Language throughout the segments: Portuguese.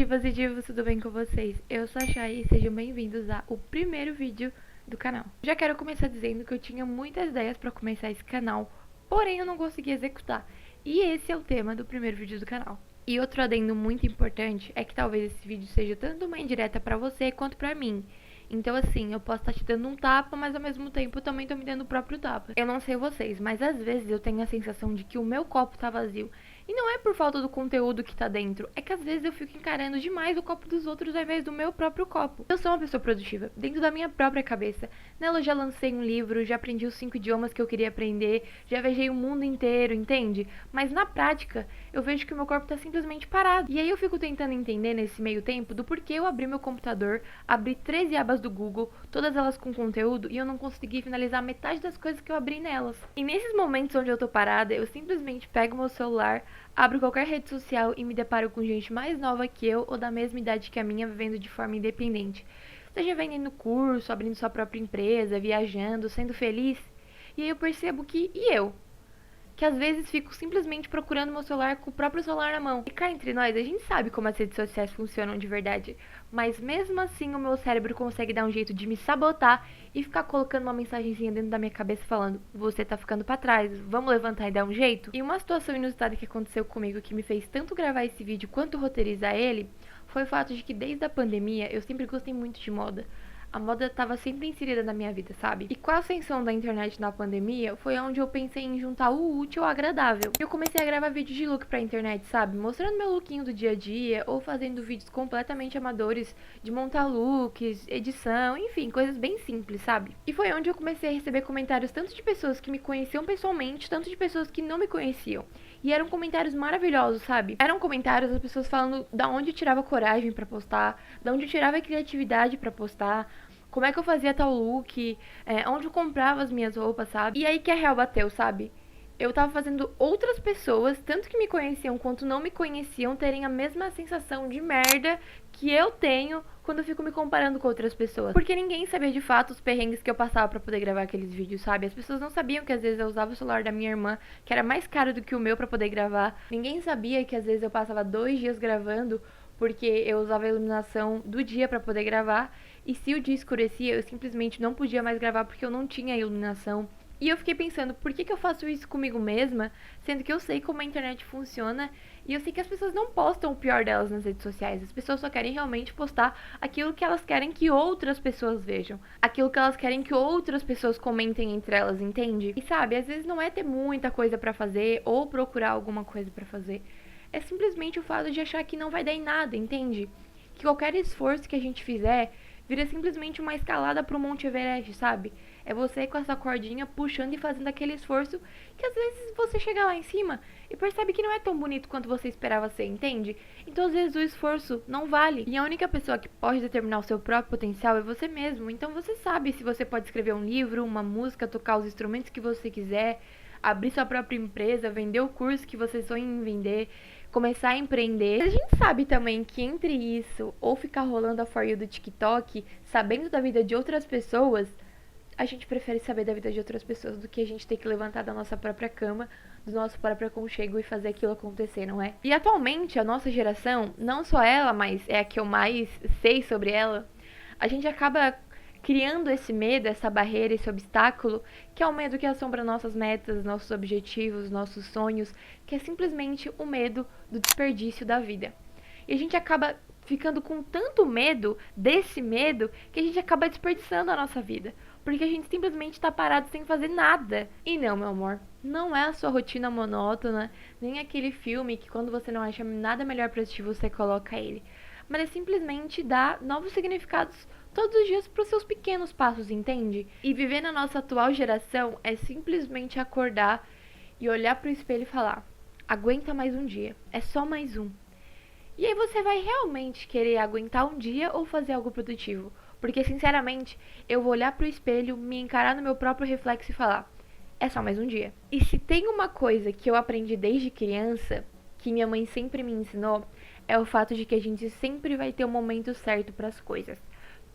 divas e divos, tudo bem com vocês? Eu sou a Chay e sejam bem-vindos ao primeiro vídeo do canal. Já quero começar dizendo que eu tinha muitas ideias para começar esse canal, porém eu não consegui executar. E esse é o tema do primeiro vídeo do canal. E outro adendo muito importante é que talvez esse vídeo seja tanto uma indireta para você quanto para mim. Então assim, eu posso estar te dando um tapa, mas ao mesmo tempo eu também tô me dando o próprio tapa. Eu não sei vocês, mas às vezes eu tenho a sensação de que o meu copo tá vazio. E não é por falta do conteúdo que tá dentro, é que às vezes eu fico encarando demais o copo dos outros ao invés do meu próprio copo. Eu sou uma pessoa produtiva, dentro da minha própria cabeça. Nela eu já lancei um livro, já aprendi os 5 idiomas que eu queria aprender, já viajei o mundo inteiro, entende? Mas na prática, eu vejo que o meu corpo tá simplesmente parado. E aí eu fico tentando entender nesse meio tempo do porquê eu abri meu computador, abri 13 abas do Google, todas elas com conteúdo, e eu não consegui finalizar metade das coisas que eu abri nelas. E nesses momentos onde eu tô parada, eu simplesmente pego meu celular, abro qualquer rede social e me deparo com gente mais nova que eu ou da mesma idade que a minha vivendo de forma independente. Seja vendendo curso, abrindo sua própria empresa, viajando, sendo feliz. E aí eu percebo que, e eu? Que às vezes fico simplesmente procurando meu celular com o próprio celular na mão. E cá entre nós, a gente sabe como as redes sociais funcionam de verdade, mas mesmo assim o meu cérebro consegue dar um jeito de me sabotar e ficar colocando uma mensagenzinha dentro da minha cabeça falando: você tá ficando pra trás, vamos levantar e dar um jeito? E uma situação inusitada que aconteceu comigo que me fez tanto gravar esse vídeo quanto roteirizar ele foi o fato de que desde a pandemia eu sempre gostei muito de moda. A moda estava sempre inserida na minha vida, sabe? E com a ascensão da internet na pandemia, foi onde eu pensei em juntar o útil ao agradável. E eu comecei a gravar vídeos de look pra internet, sabe? Mostrando meu lookinho do dia a dia, ou fazendo vídeos completamente amadores de montar looks, edição, enfim, coisas bem simples, sabe? E foi onde eu comecei a receber comentários tanto de pessoas que me conheciam pessoalmente, tanto de pessoas que não me conheciam. E eram comentários maravilhosos, sabe? Eram comentários das pessoas falando da onde eu tirava coragem pra postar, da onde eu tirava a criatividade pra postar, como é que eu fazia tal look, onde eu comprava as minhas roupas, sabe? E aí que a real bateu, sabe? Eu tava fazendo outras pessoas, tanto que me conheciam quanto não me conheciam, terem a mesma sensação de merda que eu tenho quando eu fico me comparando com outras pessoas. Porque ninguém sabia de fato os perrengues que eu passava pra poder gravar aqueles vídeos, sabe? As pessoas não sabiam que às vezes eu usava o celular da minha irmã, que era mais caro do que o meu pra poder gravar. Ninguém sabia que às vezes eu passava 2 dias gravando porque eu usava a iluminação do dia pra poder gravar. E se o dia escurecia, eu simplesmente não podia mais gravar porque eu não tinha iluminação. E eu fiquei pensando, por que eu faço isso comigo mesma, sendo que eu sei como a internet funciona e eu sei que as pessoas não postam o pior delas nas redes sociais. As pessoas só querem realmente postar aquilo que elas querem que outras pessoas vejam, aquilo que elas querem que outras pessoas comentem entre elas, entende? E sabe, às vezes não é ter muita coisa pra fazer ou procurar alguma coisa pra fazer. É simplesmente o fato de achar que não vai dar em nada, entende? Que qualquer esforço que a gente fizer vira simplesmente uma escalada pro Monte Everest, sabe? É você com essa cordinha puxando e fazendo aquele esforço que às vezes você chega lá em cima e percebe que não é tão bonito quanto você esperava ser, entende? Então às vezes o esforço não vale. E a única pessoa que pode determinar o seu próprio potencial é você mesmo. Então você sabe se você pode escrever um livro, uma música, tocar os instrumentos que você quiser, abrir sua própria empresa, vender o curso que você sonha em vender, começar a empreender. A gente sabe também que entre isso ou ficar rolando a For You do TikTok, sabendo da vida de outras pessoas, a gente prefere saber da vida de outras pessoas do que a gente ter que levantar da nossa própria cama, do nosso próprio aconchego e fazer aquilo acontecer, não é? E atualmente a nossa geração, não só ela, mas é a que eu mais sei sobre ela, a gente acaba criando esse medo, essa barreira, esse obstáculo, que é o medo que assombra nossas metas, nossos objetivos, nossos sonhos, que é simplesmente o medo do desperdício da vida. E a gente acaba ficando com tanto medo desse medo que a gente acaba desperdiçando a nossa vida. Porque a gente simplesmente está parado sem fazer nada. E não, meu amor, não é a sua rotina monótona, nem aquele filme que quando você não acha nada melhor para assistir, você coloca ele. Mas é simplesmente dar novos significados todos os dias para os seus pequenos passos, entende? E viver na nossa atual geração é simplesmente acordar e olhar para o espelho e falar: aguenta mais um dia, é só mais um. E aí você vai realmente querer aguentar um dia ou fazer algo produtivo? Porque, sinceramente, eu vou olhar pro espelho, me encarar no meu próprio reflexo e falar: é só mais um dia. E se tem uma coisa que eu aprendi desde criança, que minha mãe sempre me ensinou, é o fato de que a gente sempre vai ter o momento certo para as coisas.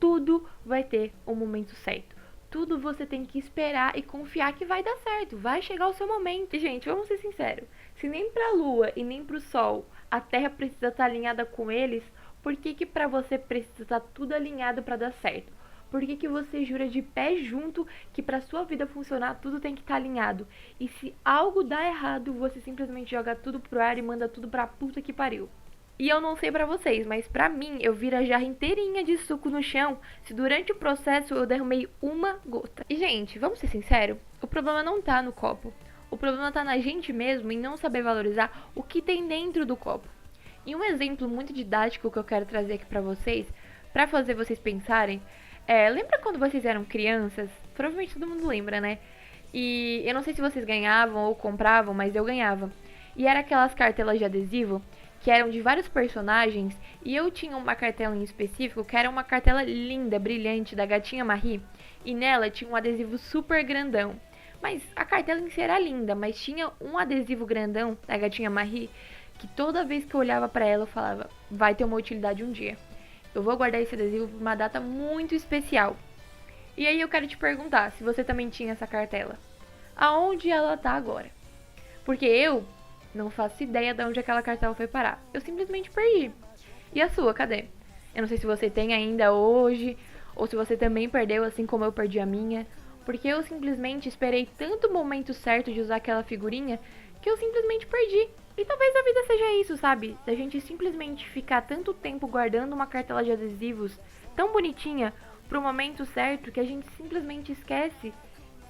Tudo vai ter o momento certo. Tudo você tem que esperar e confiar que vai dar certo, vai chegar o seu momento. E, gente, vamos ser sinceros, se nem pra lua e nem pro sol a Terra precisa estar alinhada com eles, Por que que pra você precisa estar tudo alinhado pra dar certo? Por que que você jura de pé junto que pra sua vida funcionar tudo tem que estar alinhado? E se algo dá errado, você simplesmente joga tudo pro ar e manda tudo pra puta que pariu? E eu não sei pra vocês, mas pra mim, eu viro a jarra inteirinha de suco no chão se durante o processo eu derramei uma gota. E gente, vamos ser sinceros, o problema não tá no copo. O problema tá na gente mesmo em não saber valorizar o que tem dentro do copo. E um exemplo muito didático que eu quero trazer aqui pra vocês, pra fazer vocês pensarem, lembra quando vocês eram crianças? Provavelmente todo mundo lembra, né? E eu não sei se vocês ganhavam ou compravam, mas eu ganhava. E era aquelas cartelas de adesivo que eram de vários personagens, e eu tinha uma cartela em específico que era uma cartela linda, brilhante, da Gatinha Marie, e nela tinha um adesivo super grandão. Mas a cartela em si era linda, mas tinha um adesivo grandão da Gatinha Marie que toda vez que eu olhava pra ela eu falava, vai ter uma utilidade um dia. Eu vou guardar esse adesivo pra uma data muito especial. E aí eu quero te perguntar se você também tinha essa cartela. Aonde ela tá agora? Porque eu não faço ideia de onde aquela cartela foi parar. Eu simplesmente perdi. E a sua, cadê? Eu não sei se você tem ainda hoje, ou se você também perdeu, assim como eu perdi a minha. Porque eu simplesmente esperei tanto o momento certo de usar aquela figurinha, que eu simplesmente perdi. E talvez a vida seja isso, sabe? Da gente simplesmente ficar tanto tempo guardando uma cartela de adesivos tão bonitinha pro momento certo, que a gente simplesmente esquece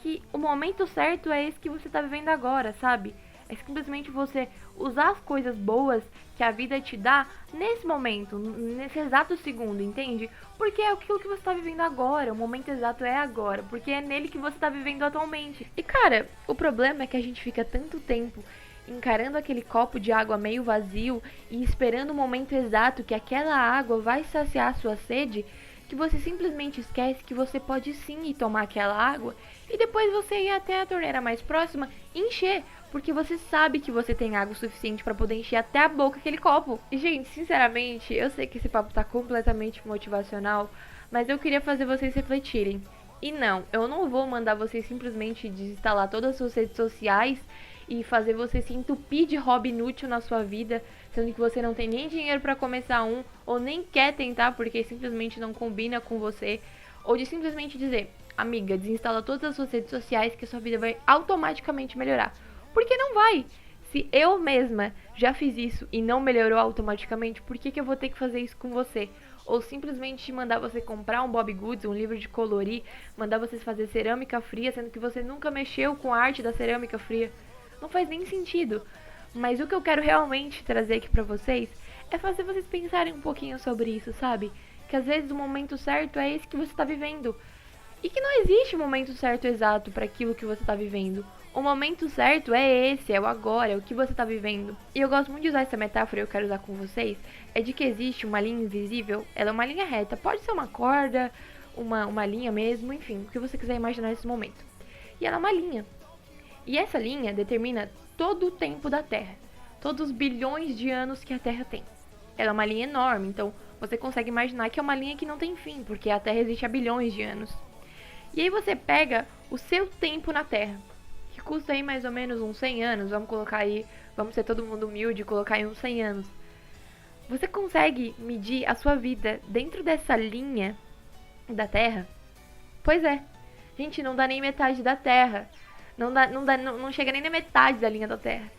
que o momento certo é esse que você tá vivendo agora, sabe? É simplesmente você usar as coisas boas que a vida te dá nesse momento, nesse exato segundo, entende? Porque é aquilo que você tá vivendo agora, o momento exato é agora, porque é nele que você tá vivendo atualmente. E cara, o problema é que a gente fica tanto tempo encarando aquele copo de água meio vazio e esperando o momento exato que aquela água vai saciar a sua sede, que você simplesmente esquece que você pode sim ir tomar aquela água e depois você ir até a torneira mais próxima e encher, porque você sabe que você tem água suficiente para poder encher até a boca aquele copo. E gente, sinceramente, eu sei que esse papo tá completamente motivacional, mas eu queria fazer vocês refletirem. E não, eu não vou mandar vocês simplesmente desinstalar todas as suas redes sociais e fazer você se entupir de hobby inútil na sua vida, sendo que você não tem nem dinheiro para começar um, ou nem quer tentar porque simplesmente não combina com você, ou de simplesmente dizer, amiga, desinstala todas as suas redes sociais que a sua vida vai automaticamente melhorar. Porque não vai. Se eu mesma já fiz isso e não melhorou automaticamente, por que eu vou ter que fazer isso com você? Ou simplesmente mandar você comprar um Bobbie Goods, um livro de colorir, mandar vocês fazer cerâmica fria, sendo que você nunca mexeu com a arte da cerâmica fria. Não faz nem sentido. Mas o que eu quero realmente trazer aqui pra vocês é fazer vocês pensarem um pouquinho sobre isso, sabe? Que às vezes o momento certo é esse que você tá vivendo. E que não existe um momento certo exato para aquilo que você tá vivendo. O momento certo é esse, é o agora, é o que você tá vivendo. E eu gosto muito de usar essa metáfora e eu quero usar com vocês, é de que existe uma linha invisível, ela é uma linha reta, pode ser uma corda, uma linha mesmo, enfim, o que você quiser imaginar nesse momento. E ela é uma linha. E essa linha determina todo o tempo da Terra, todos os bilhões de anos que a Terra tem. Ela é uma linha enorme, então você consegue imaginar que é uma linha que não tem fim, porque a Terra existe há bilhões de anos. E aí você pega o seu tempo na Terra, que custa aí mais ou menos uns 100 anos, vamos colocar aí, vamos ser todo mundo humilde e colocar aí uns 100 anos. Você consegue medir a sua vida dentro dessa linha da Terra? Pois é, gente, não dá nem metade da Terra. Não chega nem na metade da linha da Terra.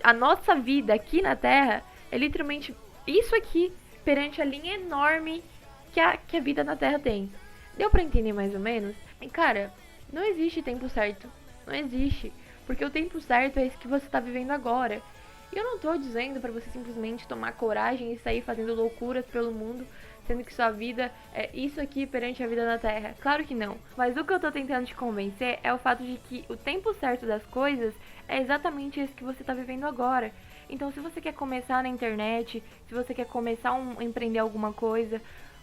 A nossa vida aqui na Terra é literalmente isso aqui perante a linha enorme que a vida na Terra tem. Deu pra entender mais ou menos? E cara, não existe tempo certo. Não existe. Porque o tempo certo é esse que você tá vivendo agora. E eu não tô dizendo pra você simplesmente tomar coragem e sair fazendo loucuras pelo mundo, sendo que sua vida é isso aqui perante a vida na Terra. Claro que não. Mas o que eu tô tentando te convencer é o fato de que o tempo certo das coisas é exatamente esse que você tá vivendo agora. Então, se você quer começar na internet, se você quer começar a empreender alguma coisa,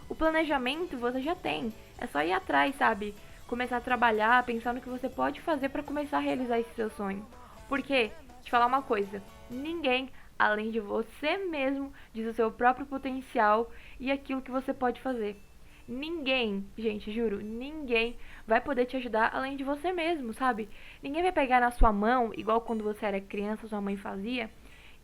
o planejamento você já tem. É só ir atrás, sabe? Começar a trabalhar, pensar no que você pode fazer pra começar a realizar esse seu sonho. Porque, te falar uma coisa, ninguém, além de você mesmo, diz o seu próprio potencial e aquilo que você pode fazer. Ninguém, gente, juro, ninguém vai poder te ajudar além de você mesmo, sabe? Ninguém vai pegar na sua mão, igual quando você era criança, sua mãe fazia,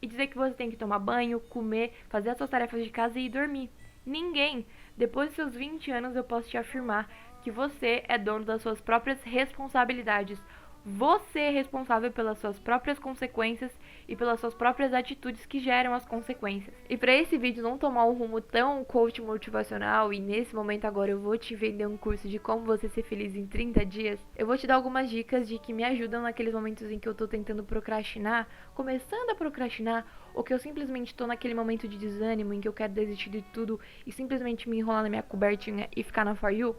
e dizer que você tem que tomar banho, comer, fazer as suas tarefas de casa e ir dormir. Ninguém. Depois dos seus 20 anos, eu posso te afirmar que você é dono das suas próprias responsabilidades. Você é responsável pelas suas próprias consequências e pelas suas próprias atitudes que geram as consequências. E para esse vídeo não tomar um rumo tão coach motivacional, e nesse momento agora eu vou te vender um curso de como você ser feliz em 30 dias, eu vou te dar algumas dicas de que me ajudam naqueles momentos em que eu tô tentando procrastinar, começando a procrastinar, ou que eu simplesmente tô naquele momento de desânimo em que eu quero desistir de tudo e simplesmente me enrolar na minha cobertinha e ficar na For You.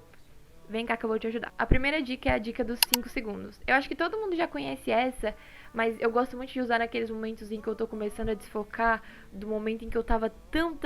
Vem cá que eu vou te ajudar. A primeira dica é a dica dos 5 segundos. Eu acho que todo mundo já conhece essa, mas eu gosto muito de usar naqueles momentos em que eu tô começando a desfocar, do momento em que eu tava tão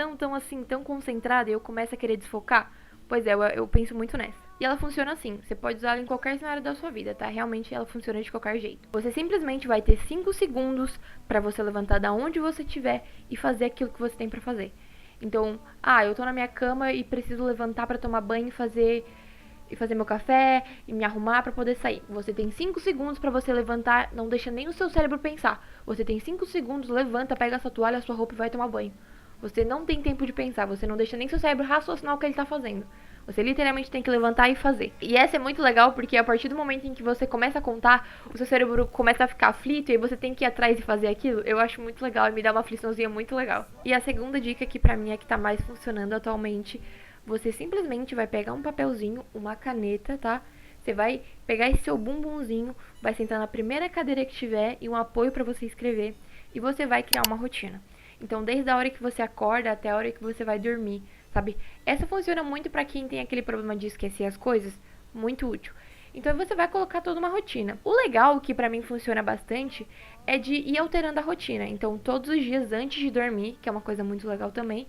concentrada e eu começo a querer desfocar. Pois é, eu penso muito nessa. E ela funciona assim, você pode usar ela em qualquer cenário da sua vida, tá? Realmente ela funciona de qualquer jeito. Você simplesmente vai ter 5 segundos pra você levantar da onde você estiver e fazer aquilo que você tem pra fazer. Então, eu tô na minha cama e preciso levantar pra tomar banho e fazer meu café e me arrumar pra poder sair. Você tem 5 segundos pra você levantar, não deixa nem o seu cérebro pensar. Você tem 5 segundos, levanta, pega a sua toalha, a sua roupa e vai tomar banho. Você não tem tempo de pensar, você não deixa nem seu cérebro raciocinar o que ele tá fazendo. Você literalmente tem que levantar e fazer. E essa é muito legal porque a partir do momento em que você começa a contar, o seu cérebro começa a ficar aflito e aí você tem que ir atrás e fazer aquilo. Eu acho muito legal e me dá uma afliçãozinha muito legal. E a segunda dica que pra mim é que tá mais funcionando atualmente, você simplesmente vai pegar um papelzinho, uma caneta, tá? Você vai pegar esse seu bumbumzinho, vai sentar na primeira cadeira que tiver e um apoio para você escrever. E você vai criar uma rotina. Então, desde a hora que você acorda até a hora que você vai dormir, sabe? Essa funciona muito para quem tem aquele problema de esquecer as coisas, muito útil. Então, você vai colocar toda uma rotina. O legal, que para mim funciona bastante, é de ir alterando a rotina. Então, todos os dias antes de dormir, que é uma coisa muito legal também,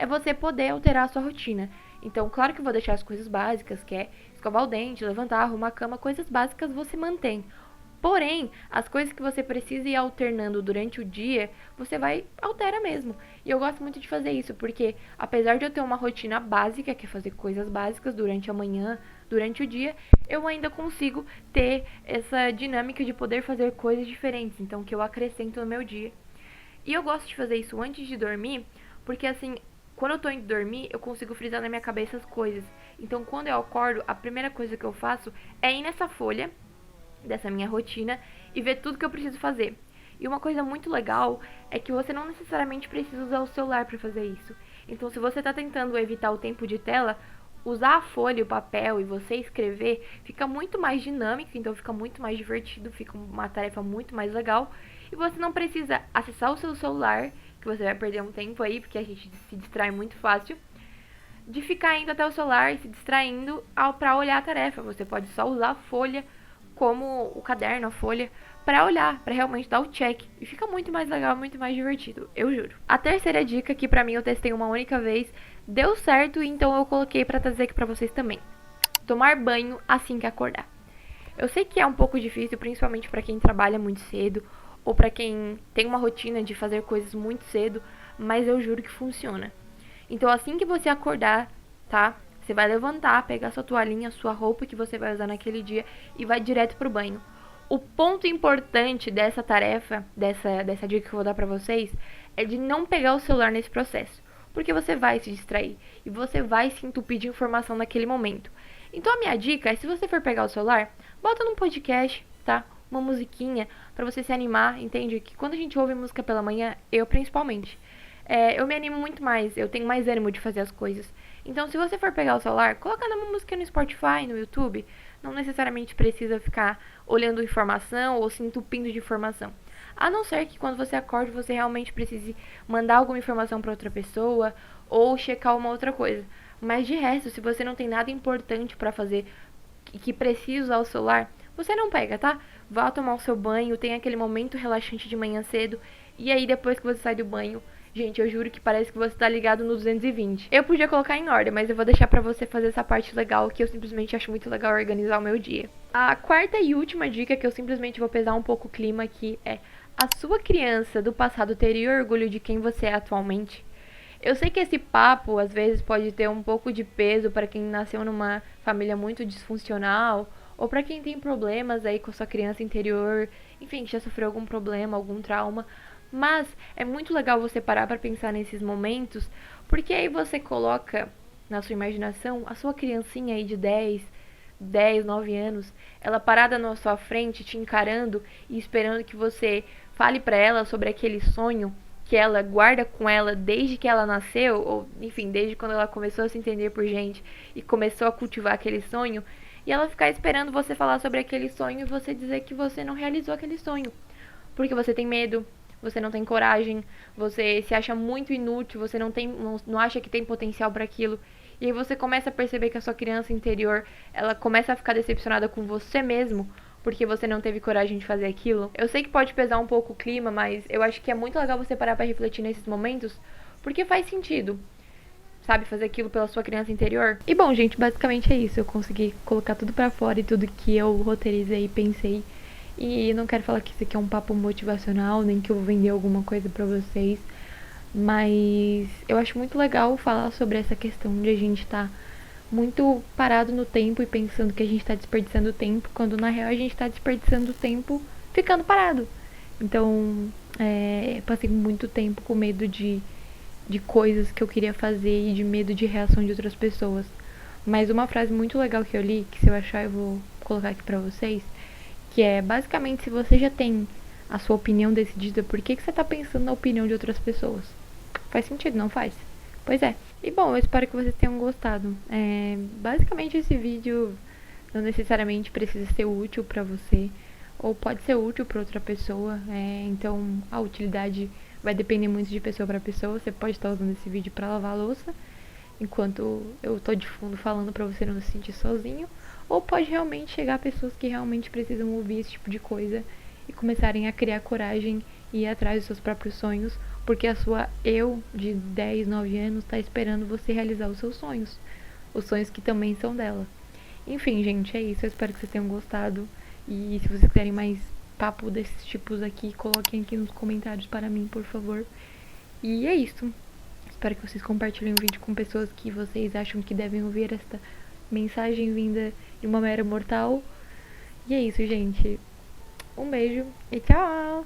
é você poder alterar a sua rotina. Então, claro que eu vou deixar as coisas básicas, que é escovar o dente, levantar, arrumar a cama, coisas básicas você mantém. Porém, as coisas que você precisa ir alternando durante o dia, você vai altera mesmo. E eu gosto muito de fazer isso, porque apesar de eu ter uma rotina básica, que é fazer coisas básicas durante a manhã, durante o dia, eu ainda consigo ter essa dinâmica de poder fazer coisas diferentes, então que eu acrescento no meu dia. E eu gosto de fazer isso antes de dormir, porque assim, quando eu tô indo dormir, eu consigo frisar na minha cabeça as coisas. Então, quando eu acordo, a primeira coisa que eu faço é ir nessa folha dessa minha rotina e ver tudo que eu preciso fazer. E uma coisa muito legal é que você não necessariamente precisa usar o celular para fazer isso. Então, se você tá tentando evitar o tempo de tela, usar a folha, o papel e você escrever fica muito mais dinâmico, então fica muito mais divertido, fica uma tarefa muito mais legal. E você não precisa acessar o seu celular, que você vai perder um tempo aí, porque a gente se distrai muito fácil, de ficar indo até o celular e se distraindo para olhar a tarefa. Você pode só usar a folha como o caderno, a folha, para olhar, para realmente dar o check. E fica muito mais legal, muito mais divertido, eu juro. A terceira dica, que pra mim eu testei uma única vez, deu certo, então eu coloquei pra trazer aqui pra vocês também. Tomar banho assim que acordar. Eu sei que é um pouco difícil, principalmente pra quem trabalha muito cedo, ou pra quem tem uma rotina de fazer coisas muito cedo, mas eu juro que funciona. Então assim que você acordar, tá? Você vai levantar, pegar sua toalhinha, sua roupa que você vai usar naquele dia e vai direto pro banho. O ponto importante dessa tarefa, dessa dica que eu vou dar pra vocês, é de não pegar o celular nesse processo. Porque você vai se distrair e você vai se entupir de informação naquele momento. Então a minha dica é, se você for pegar o celular, bota num podcast, tá? Uma musiquinha pra você se animar, entende? Que quando a gente ouve música pela manhã, eu principalmente, eu me animo muito mais, eu tenho mais ânimo de fazer as coisas. Então, se você for pegar o celular, coloca uma música no Spotify, no YouTube. Não necessariamente precisa ficar olhando informação ou se entupindo de informação. A não ser que quando você acorde, você realmente precise mandar alguma informação para outra pessoa ou checar uma outra coisa. Mas de resto, se você não tem nada importante para fazer que precisa usar o celular, você não pega, tá? Vá tomar o seu banho, tem aquele momento relaxante de manhã cedo. E aí, depois que você sai do banho, gente, eu juro que parece que você tá ligado no 220. Eu podia colocar em ordem, mas eu vou deixar pra você fazer essa parte legal, que eu simplesmente acho muito legal organizar o meu dia. A quarta e última dica, que eu simplesmente vou pesar um pouco o clima aqui, é: a sua criança do passado teria orgulho de quem você é atualmente? Eu sei que esse papo, às vezes, pode ter um pouco de peso para quem nasceu numa família muito disfuncional, ou para quem tem problemas aí com a sua criança interior, enfim, que já sofreu algum problema, algum trauma. Mas é muito legal você parar pra pensar nesses momentos, porque aí você coloca na sua imaginação a sua criancinha aí de 10, 9 anos, ela parada na sua frente, te encarando e esperando que você fale pra ela sobre aquele sonho que ela guarda com ela desde que ela nasceu, ou enfim, desde quando ela começou a se entender por gente e começou a cultivar aquele sonho, e ela ficar esperando você falar sobre aquele sonho e você dizer que você não realizou aquele sonho. Porque você tem medo, você não tem coragem, você se acha muito inútil, você não acha que tem potencial para aquilo. E aí você começa a perceber que a sua criança interior, ela começa a ficar decepcionada com você mesmo, porque você não teve coragem de fazer aquilo. Eu sei que pode pesar um pouco o clima, mas eu acho que é muito legal você parar para refletir nesses momentos, porque faz sentido, sabe, fazer aquilo pela sua criança interior. E bom, gente, basicamente é isso. Eu consegui colocar tudo pra fora e tudo que eu roteirizei e pensei. E não quero falar que isso aqui é um papo motivacional, nem que eu vou vender alguma coisa pra vocês. Mas eu acho muito legal falar sobre essa questão de a gente estar muito parado no tempo e pensando que a gente tá desperdiçando tempo, quando na real a gente tá desperdiçando tempo ficando parado. Então, passei muito tempo com medo de coisas que eu queria fazer e de medo de reação de outras pessoas. Mas uma frase muito legal que eu li, que se eu achar eu vou colocar aqui pra vocês, que é basicamente: se você já tem a sua opinião decidida, por que você tá pensando na opinião de outras pessoas? Faz sentido, não faz? Pois é. E bom, eu espero que vocês tenham gostado. Basicamente esse vídeo não necessariamente precisa ser útil pra você, ou pode ser útil pra outra pessoa, então a utilidade vai depender muito de pessoa pra pessoa. Você pode estar usando esse vídeo pra lavar a louça, enquanto eu tô de fundo falando pra você não se sentir sozinho, ou pode realmente chegar a pessoas que realmente precisam ouvir esse tipo de coisa e começarem a criar coragem e ir atrás dos seus próprios sonhos, porque a sua eu de 10, 9 anos tá esperando você realizar os seus sonhos, os sonhos que também são dela. Enfim, gente, é isso. Eu espero que vocês tenham gostado. E se vocês quiserem mais papo desses tipos aqui, coloquem aqui nos comentários para mim, por favor. E é isso. Espero que vocês compartilhem o vídeo com pessoas que vocês acham que devem ouvir esta mensagem vinda de uma mera mortal. E é isso, gente. Um beijo e tchau!